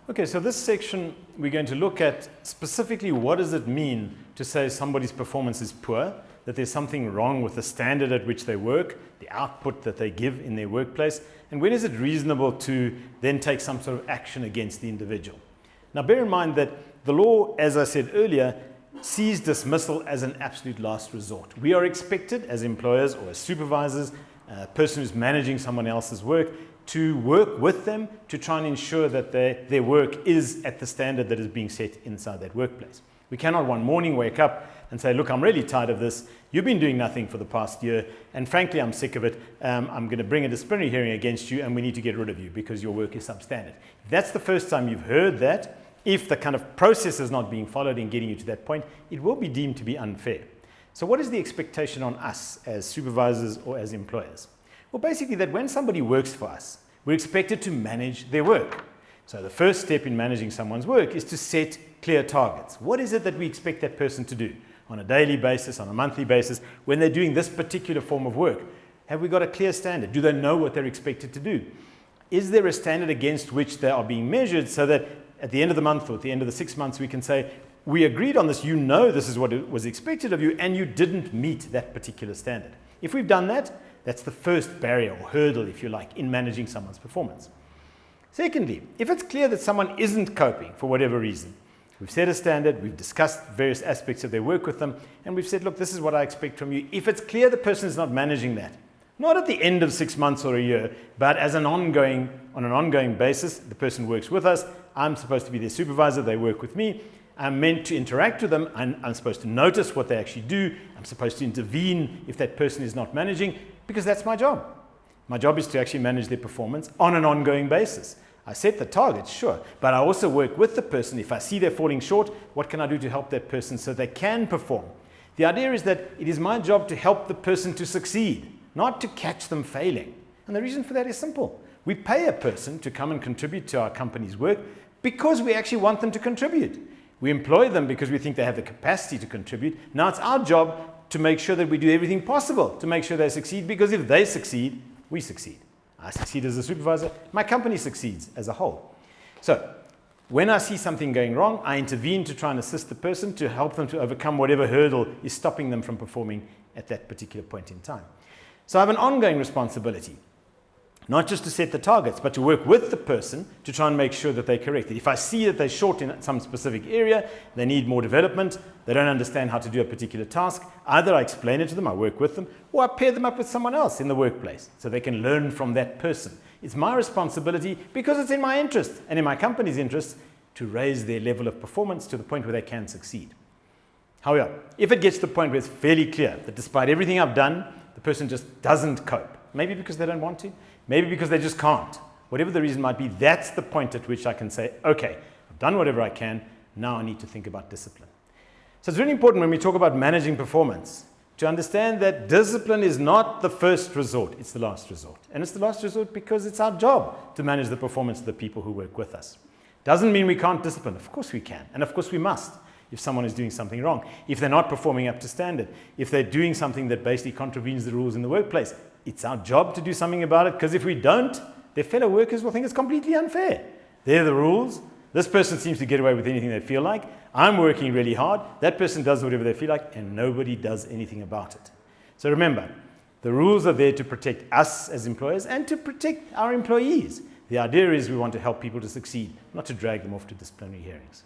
Okay, so this section we're going to look at specifically what does it mean to say somebody's performance is poor, that there's something wrong with the standard at which they work, the output that they give in their workplace, and when is it reasonable to then take some sort of action against the individual. Now bear in mind that the law, as I said earlier, sees dismissal as an absolute last resort. We are expected as employers or as supervisors, a person who's managing someone else's work, to work with them to try and ensure that their work is at the standard that is being set inside that workplace. We cannot one morning wake up and say, look, I'm really tired of this. You've been doing nothing for the past year, and frankly, I'm sick of it. I'm going to bring a disciplinary hearing against you, and we need to get rid of you because your work is substandard. If that's the first time you've heard that, if the kind of process is not being followed in getting you to that point, it will be deemed to be unfair. So what is the expectation on us as supervisors or as employers? Well, basically that when somebody works for us, we're expected to manage their work. So the first step in managing someone's work is to set clear targets. What is it that we expect that person to do on a daily basis, on a monthly basis, when they're doing this particular form of work? Have we got a clear standard? Do they know what they're expected to do? Is there a standard against which they are being measured so that at the end of the month or at the end of the 6 months we can say, we agreed on this, you know this is what was expected of you, and you didn't meet that particular standard. If we've done that, that's the first barrier or hurdle, if you like, in managing someone's performance. Secondly, if it's clear that someone isn't coping for whatever reason, we've set a standard, we've discussed various aspects of their work with them, and we've said, look, this is what I expect from you. If it's clear the person is not managing that, not at the end of 6 months or a year, but as on an ongoing basis, the person works with us, I'm supposed to be their supervisor, they work with me, I'm meant to interact with them, and I'm supposed to notice what they actually do, I'm supposed to intervene if that person is not managing, because that's my job. My job is to actually manage their performance on an ongoing basis. I set the targets, sure, but I also work with the person. If I see they're falling short, what can I do to help that person so they can perform? The idea is that it is my job to help the person to succeed, not to catch them failing. And the reason for that is simple. We pay a person to come and contribute to our company's work because we actually want them to contribute. We employ them because we think they have the capacity to contribute. Now it's our job to make sure that we do everything possible to make sure they succeed, because if they succeed, we succeed. I succeed as a supervisor, my company succeeds as a whole. So when I see something going wrong, I intervene to try and assist the person to help them to overcome whatever hurdle is stopping them from performing at that particular point in time. So I have an ongoing responsibility, not just to set the targets, but to work with the person to try and make sure that they correct it. If I see that they're short in some specific area, they need more development, they don't understand how to do a particular task, either I explain it to them, I work with them, or I pair them up with someone else in the workplace so they can learn from that person. It's my responsibility, because it's in my interest and in my company's interest, to raise their level of performance to the point where they can succeed. However, if it gets to the point where it's fairly clear that despite everything I've done, the person just doesn't cope, maybe because they don't want to, maybe because they just can't. Whatever the reason might be, that's the point at which I can say, okay, I've done whatever I can, now I need to think about discipline. So it's really important when we talk about managing performance to understand that discipline is not the first resort, it's the last resort. And it's the last resort because it's our job to manage the performance of the people who work with us. Doesn't mean we can't discipline. Of course we can, and of course we must. If someone is doing something wrong, if they're not performing up to standard, if they're doing something that basically contravenes the rules in the workplace, it's our job to do something about it, because if we don't, their fellow workers will think it's completely unfair. They're the rules. This person seems to get away with anything they feel like. I'm working really hard. That person does whatever they feel like, and nobody does anything about it. So remember, the rules are there to protect us as employers and to protect our employees. The idea is we want to help people to succeed, not to drag them off to disciplinary hearings.